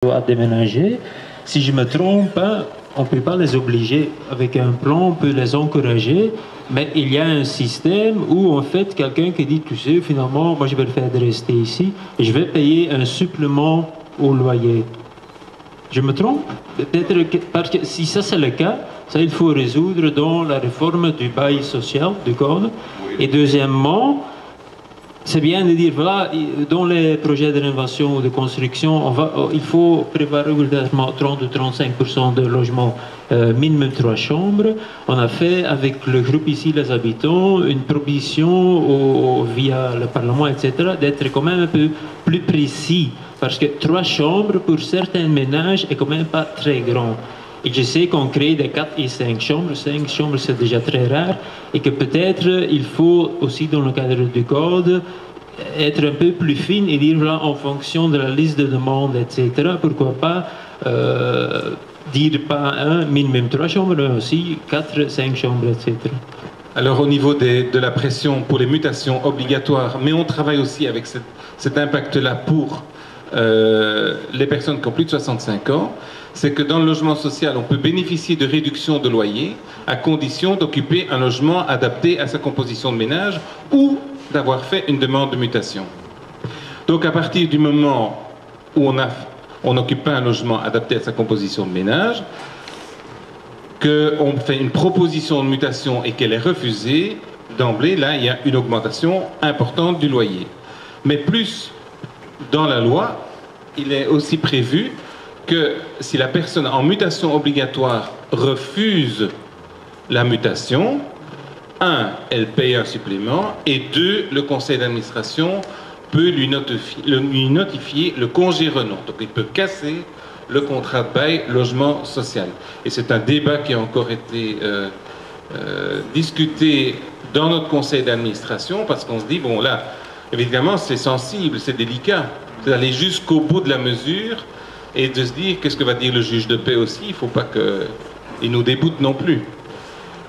à déménager. Si je me trompe pas, on ne peut pas les obliger avec un plan, on peut les encourager, mais il y a un système où en fait quelqu'un qui dit, tu sais, finalement, moi je vais le faire de rester ici et je vais payer un supplément au loyer. Je me trompe? Peut-être que, parce que si ça c'est le cas, ça il faut résoudre dans la réforme du bail social, du code. Et deuxièmement, c'est bien de dire, voilà, dans les projets de rénovation ou de construction, il faut prévoir régulièrement 30 ou 35% de logements minimum 3 chambres. On a fait avec le groupe ici, les habitants, une proposition via le Parlement, etc., d'être quand même un peu plus précis. Parce que 3 chambres, pour certains ménages, est quand même pas très grand. Et je sais qu'on crée des 4 et 5 chambres. 5 chambres, c'est déjà très rare. Et que peut-être il faut aussi, dans le cadre du code, être un peu plus fine et dire, voilà, en fonction de la liste de demandes, etc., pourquoi pas dire pas un minimum 3 chambres, mais aussi 4, 5 chambres, etc. Alors au niveau de la pression pour les mutations obligatoires, mais on travaille aussi avec cet impact-là pour les personnes qui ont plus de 65 ans, c'est que dans le logement social, on peut bénéficier de réductions de loyer à condition d'occuper un logement adapté à sa composition de ménage ou d'avoir fait une demande de mutation. Donc à partir du moment où on n'occupe pas un logement adapté à sa composition de ménage, qu'on fait une proposition de mutation et qu'elle est refusée, d'emblée, là, il y a une augmentation importante du loyer. Mais plus, dans la loi, il est aussi prévu que si la personne en mutation obligatoire refuse la mutation, 1, elle paye un supplément, et 2, le conseil d'administration peut lui notifier le congé renom. Donc il peut casser le contrat de bail logement social. Et c'est un débat qui a encore été discuté dans notre conseil d'administration, parce qu'on se dit, bon là, évidemment c'est sensible, c'est délicat, d'aller jusqu'au bout de la mesure, et de se dire, qu'est-ce que va dire le juge de paix aussi, il ne faut pas qu'il nous déboute non plus.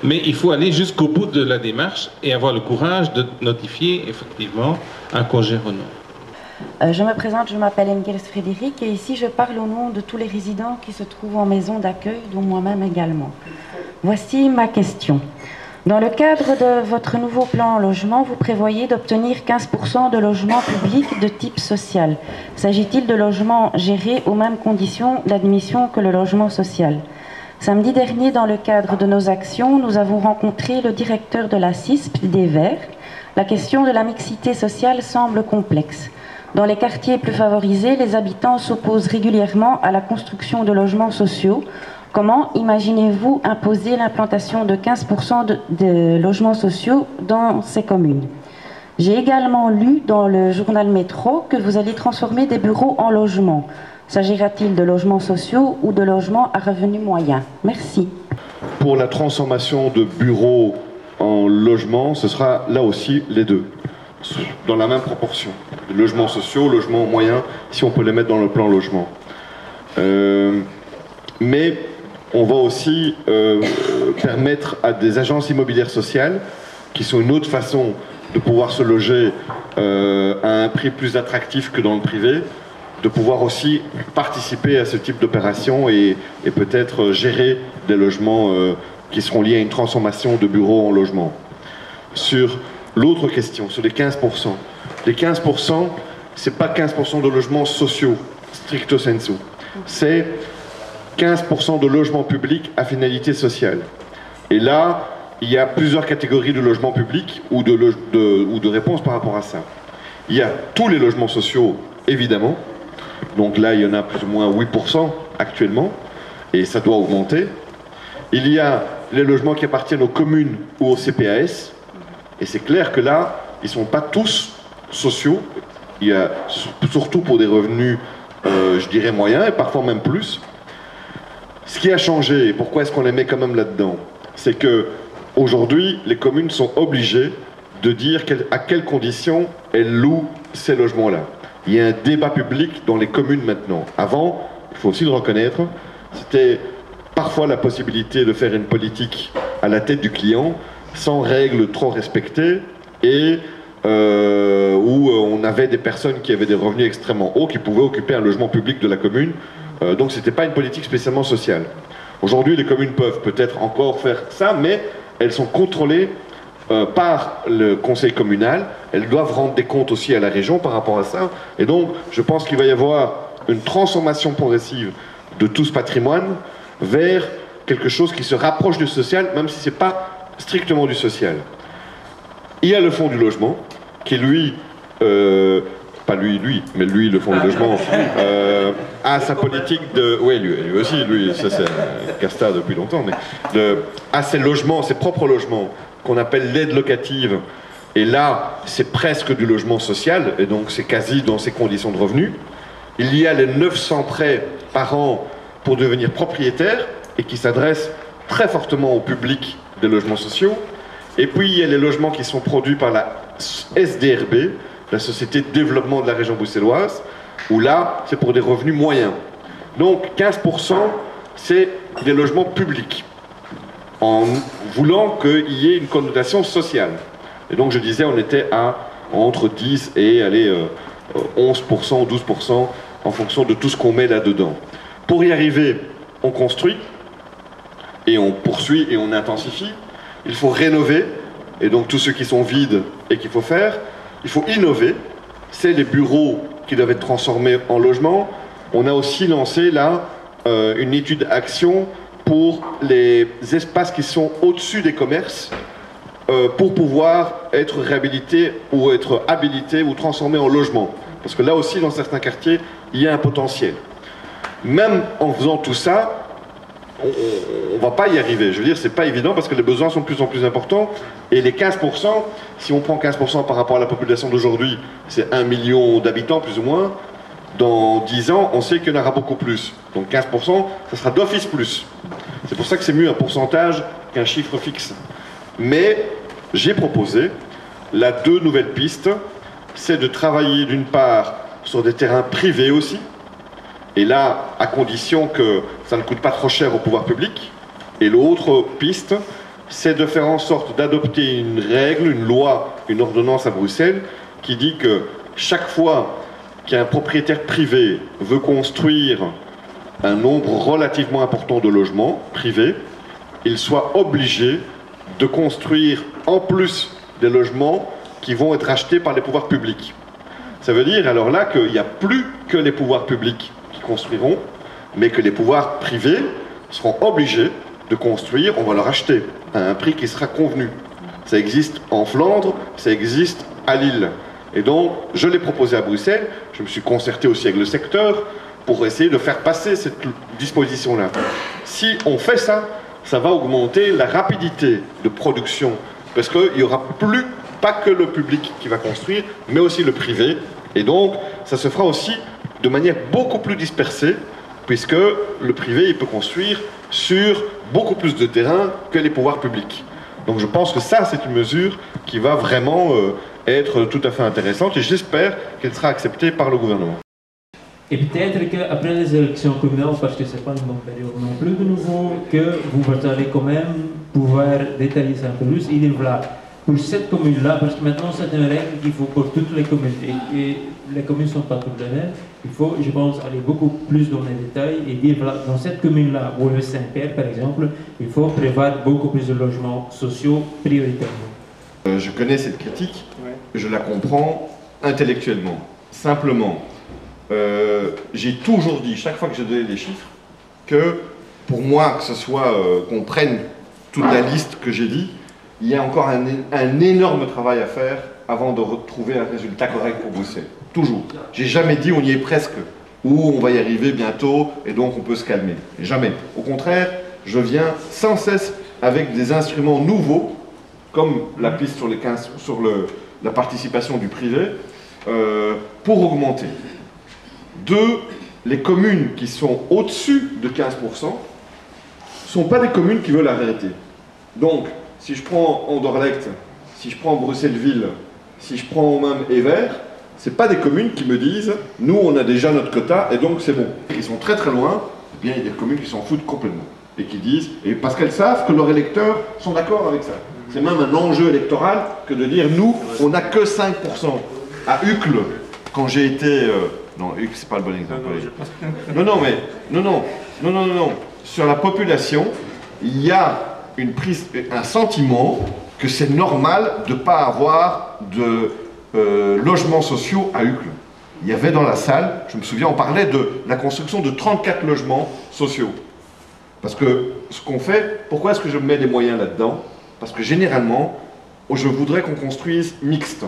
Mais il faut aller jusqu'au bout de la démarche et avoir le courage de notifier effectivement un congé renom. Je me présente, je m'appelle Engels Frédéric et ici je parle au nom de tous les résidents qui se trouvent en maison d'accueil, dont moi-même également. Voici ma question. Dans le cadre de votre nouveau plan logement, vous prévoyez d'obtenir 15% de logements publics de type social. S'agit-il de logements gérés aux mêmes conditions d'admission que le logement social ? Samedi dernier, dans le cadre de nos actions, nous avons rencontré le directeur de la CISP des Verts. La question de la mixité sociale semble complexe. Dans les quartiers plus favorisés, les habitants s'opposent régulièrement à la construction de logements sociaux. Comment imaginez-vous imposer l'implantation de 15% de logements sociaux dans ces communes? J'ai également lu dans le journal Métro que vous allez transformer des bureaux en logements. S'agira-t-il de logements sociaux ou de logements à revenus moyens? Merci. Pour la transformation de bureaux en logements, ce sera là aussi les deux, dans la même proportion. Les logements sociaux, logements moyens, si on peut les mettre dans le plan logement. Mais on va aussi permettre à des agences immobilières sociales, qui sont une autre façon de pouvoir se loger à un prix plus attractif que dans le privé, de pouvoir aussi participer à ce type d'opération et peut-être gérer des logements qui seront liés à une transformation de bureaux en logements. Sur l'autre question, sur les 15%. Les 15%, c'est pas 15% de logements sociaux, stricto sensu. C'est 15% de logements publics à finalité sociale. Et là, il y a plusieurs catégories de logements publics ou de réponses par rapport à ça. Il y a tous les logements sociaux, évidemment. Donc là, il y en a plus ou moins 8% actuellement, et ça doit augmenter. Il y a les logements qui appartiennent aux communes ou aux CPAS, et c'est clair que là, ils ne sont pas tous sociaux. Il y a surtout pour des revenus, je dirais, moyens, et parfois même plus. Ce qui a changé, et pourquoi est-ce qu'on les met quand même là-dedans, c'est que aujourd'hui, les communes sont obligées de dire à quelles conditions elles louent ces logements-là. Il y a un débat public dans les communes maintenant. Avant, il faut aussi le reconnaître, c'était parfois la possibilité de faire une politique à la tête du client, sans règles trop respectées, et où on avait des personnes qui avaient des revenus extrêmement hauts, qui pouvaient occuper un logement public de la commune, Donc c'était pas une politique spécialement sociale. Aujourd'hui, les communes peuvent peut-être encore faire ça, mais elles sont contrôlées par le conseil communal. Elles doivent rendre des comptes aussi à la région par rapport à ça. Et donc, je pense qu'il va y avoir une transformation progressive de tout ce patrimoine vers quelque chose qui se rapproche du social, même si ce n'est pas strictement du social. Il y a le fonds du logement, qui lui, pas lui, mais lui, le fonds du logement, a sa politique de... Oui, lui aussi, lui, ça c'est un casta depuis longtemps, mais a ses logements, ses propres logements, qu'on appelle l'aide locative. Et là, c'est presque du logement social, et donc c'est quasi dans ses conditions de revenus. Il y a les 900 prêts par an pour devenir propriétaire, et qui s'adressent très fortement au public des logements sociaux. Et puis, il y a les logements qui sont produits par la SDRB, la Société de développement de la région bruxelloise, où là, c'est pour des revenus moyens. Donc, 15%, c'est des logements publics, en voulant qu'il y ait une connotation sociale. Et donc, je disais, on était à entre 10 et 11% ou 12% en fonction de tout ce qu'on met là-dedans. Pour y arriver, on construit, et on poursuit et on intensifie. Il faut rénover, et donc tous ceux qui sont vides et qu'il faut faire. Il faut innover, c'est les bureaux qui doivent être transformés en logements. On a aussi lancé là une étude action pour les espaces qui sont au-dessus des commerces pour pouvoir être réhabilités ou être habilités ou transformés en logements. Parce que là aussi, dans certains quartiers, il y a un potentiel. Même en faisant tout ça, on ne va pas y arriver. Je veux dire, c'est pas évident parce que les besoins sont de plus en plus importants. Et les 15%, si on prend 15% par rapport à la population d'aujourd'hui, c'est 1 million d'habitants plus ou moins. Dans 10 ans, on sait qu'il y en aura beaucoup plus. Donc 15%, ça sera d'office plus. C'est pour ça que c'est mieux un pourcentage qu'un chiffre fixe. Mais j'ai proposé, là, 2 nouvelles pistes. C'est de travailler d'une part sur des terrains privés aussi. Et là, à condition que ça ne coûte pas trop cher au pouvoir public. Et l'autre piste, c'est de faire en sorte d'adopter une règle, une loi, une ordonnance à Bruxelles, qui dit que chaque fois qu'un propriétaire privé veut construire un nombre relativement important de logements privés, il soit obligé de construire en plus des logements qui vont être achetés par les pouvoirs publics. Ça veut dire alors là qu'il n'y a plus que les pouvoirs publics construiront, mais que les pouvoirs privés seront obligés de construire, on va leur acheter à un prix qui sera convenu. Ça existe en Flandre, ça existe à Lille. Et donc, je l'ai proposé à Bruxelles, je me suis concerté aussi avec le secteur pour essayer de faire passer cette disposition-là. Si on fait ça, ça va augmenter la rapidité de production, parce qu'il n'y aura plus, pas que le public qui va construire, mais aussi le privé. Et donc, ça se fera aussi de manière beaucoup plus dispersée, puisque le privé il peut construire sur beaucoup plus de terrain que les pouvoirs publics. Donc je pense que ça, c'est une mesure qui va vraiment être tout à fait intéressante, et j'espère qu'elle sera acceptée par le gouvernement. Et peut-être qu'après les élections communales, parce que ce n'est pas une bonne période non plus de nouveau, que vous allez quand même pouvoir détailler ça un peu plus et dire voilà, pour cette commune-là, parce que maintenant c'est une règle qu'il faut pour toutes les communes, et les communes ne sont pas toutes les mêmes, il faut, je pense, aller beaucoup plus dans les détails et dire, voilà, dans cette commune-là, où le Saint-Pierre par exemple, il faut prévoir beaucoup plus de logements sociaux prioritairement. Je connais cette critique, je la comprends intellectuellement. Simplement, j'ai toujours dit, chaque fois que j'ai donné des chiffres, que pour moi, que ce soit qu'on prenne toute la liste que j'ai dit, il y a encore un énorme travail à faire avant de retrouver un résultat correct pour Bruxelles. Toujours. J'ai jamais dit on y est presque, ou on va y arriver bientôt, et donc on peut se calmer. Jamais. Au contraire, je viens sans cesse avec des instruments nouveaux, comme la piste sur, la participation du privé, pour augmenter. 2, les communes qui sont au-dessus de 15% ne sont pas des communes qui veulent arrêter. Donc, si je prends Anderlecht, si je prends Bruxelles-Ville, si je prends même Evere, ce n'est pas des communes qui me disent « nous, on a déjà notre quota et donc c'est bon ». Ils sont très très loin, eh bien, il y a des communes qui s'en foutent complètement et qui disent, et parce qu'elles savent que leurs électeurs sont d'accord avec ça. C'est même un enjeu électoral que de dire « nous, on n'a que 5%. » À Uccle, quand j'ai été Non, Hugues, c'est pas le bon exemple. Non. Sur la population, il y a un sentiment que c'est normal de ne pas avoir de logements sociaux à Uccle. Il y avait dans la salle, je me souviens, on parlait de la construction de 34 logements sociaux. Parce que ce qu'on fait, pourquoi est-ce que je mets des moyens là-dedans? Parce que généralement, je voudrais qu'on construise mixte.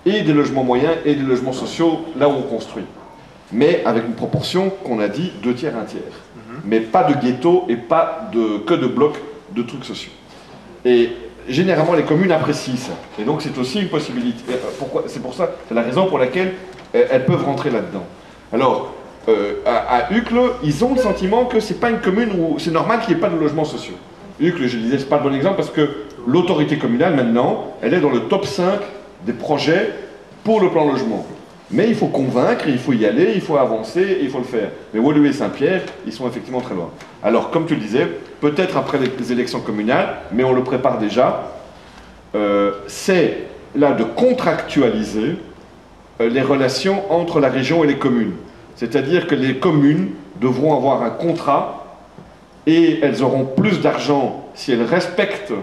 Et des logements moyens et des logements sociaux là où on construit. Mais avec une proportion qu'on a dit 2 tiers, 1 tiers. Mais pas de ghetto et pas que de blocs de trucs sociaux. Et généralement, les communes apprécient ça. Et donc, c'est aussi une possibilité. C'est pour ça, c'est la raison pour laquelle elles peuvent rentrer là-dedans. Alors, à Uccle, ils ont le sentiment que c'est pas une commune où c'est normal qu'il n'y ait pas de logements sociaux. Uccle, je disais, c'est pas le bon exemple parce que l'autorité communale, maintenant, elle est dans le top 5 des projets pour le plan logement. Mais il faut convaincre, il faut y aller, il faut avancer, et il faut le faire. Mais Woluwe et Saint-Pierre, ils sont effectivement très loin. Alors, comme tu le disais, peut-être après les élections communales, mais on le prépare déjà, c'est là de contractualiser les relations entre la région et les communes. C'est-à-dire que les communes devront avoir un contrat et elles auront plus d'argent si elles respectent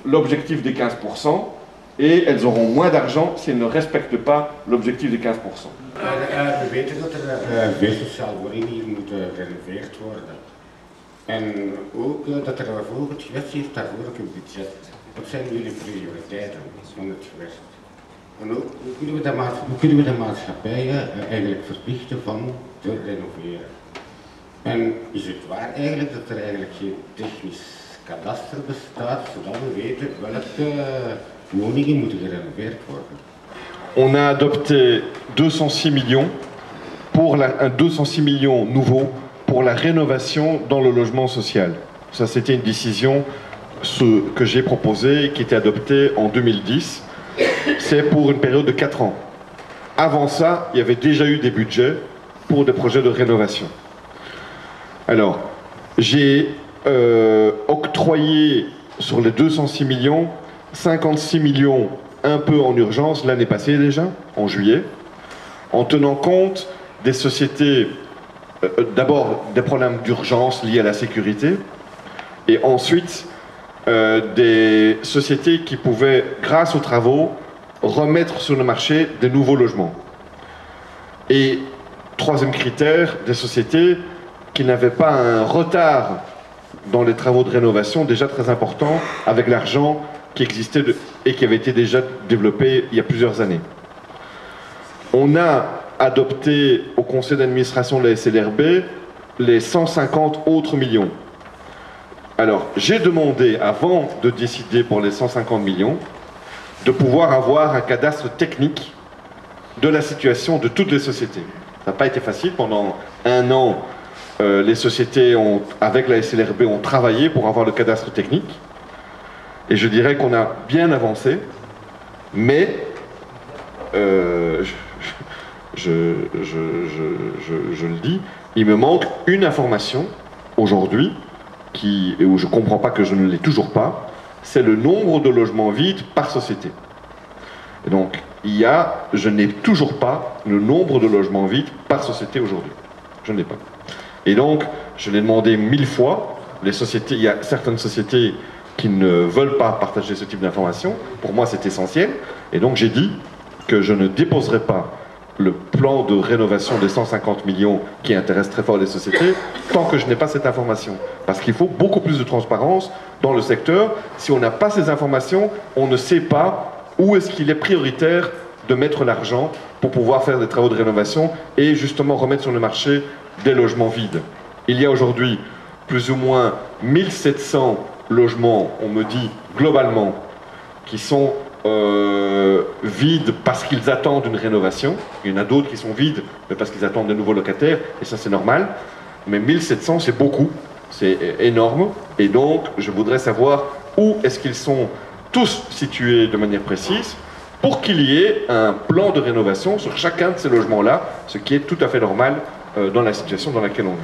l'objectif des 15%, et elles auront moins d'argent si elles ne respectent pas l'objectif des 15%. We weten dat er veel sociale woningen hier moeten gerenoveerd worden. En ook dat er voor het gewest heeft daarvoor ook een budget. Wat zijn jullie prioriteiten van het gewest? En ook hoe kunnen we de maatschappijen eigenlijk verplichten van te renoveren? En is het waar eigenlijk dat er eigenlijk geen technisch kadaster bestaat, zodat we weten welke woningen moeten gerenoveerd worden? On a adopté 206 millions, pour 206 millions nouveaux pour la rénovation dans le logement social. Ça, c'était une décision que j'ai proposée, qui était adoptée en 2010. C'est pour une période de 4 ans. Avant ça, il y avait déjà eu des budgets pour des projets de rénovation. Alors, j'ai octroyé sur les 206 millions, 56 millions un peu en urgence l'année passée déjà, en juillet, en tenant compte des sociétés, d'abord des problèmes d'urgence liés à la sécurité, et ensuite des sociétés qui pouvaient, grâce aux travaux, remettre sur le marché des nouveaux logements. Et troisième critère, des sociétés qui n'avaient pas un retard dans les travaux de rénovation déjà très important avec l'argent qui existait et qui avait été déjà développé il y a plusieurs années. On a adopté au conseil d'administration de la SLRB les 150 autres millions. Alors, j'ai demandé, avant de décider pour les 150 millions, de pouvoir avoir un cadastre technique de la situation de toutes les sociétés. Ça n'a pas été facile. Pendant 1 an, les sociétés, avec la SLRB, ont travaillé pour avoir le cadastre technique. Et je dirais qu'on a bien avancé, mais je le dis, il me manque une information aujourd'hui, où je ne comprends pas que je ne l'ai toujours pas, c'est le nombre de logements vides par société. Et donc, je n'ai toujours pas le nombre de logements vides par société aujourd'hui. Je ne l'ai pas. Et donc, je l'ai demandé 1000 fois. Il y a certaines sociétés qui ne veulent pas partager ce type d'informations. Pour moi, c'est essentiel. Et donc, j'ai dit que je ne déposerai pas le plan de rénovation des 150 millions qui intéresse très fort les sociétés, tant que je n'ai pas cette information. Parce qu'il faut beaucoup plus de transparence dans le secteur. Si on n'a pas ces informations, on ne sait pas où est-ce qu'il est prioritaire de mettre l'argent pour pouvoir faire des travaux de rénovation et justement remettre sur le marché des logements vides. Il y a aujourd'hui plus ou moins 1700 logements, on me dit globalement, qui sont vides parce qu'ils attendent une rénovation. Il y en a d'autres qui sont vides, mais parce qu'ils attendent de nouveaux locataires, et ça c'est normal. Mais 1700 c'est beaucoup, c'est énorme, et donc je voudrais savoir où est-ce qu'ils sont tous situés de manière précise, pour qu'il y ait un plan de rénovation sur chacun de ces logements-là, ce qui est tout à fait normal dans la situation dans laquelle on est.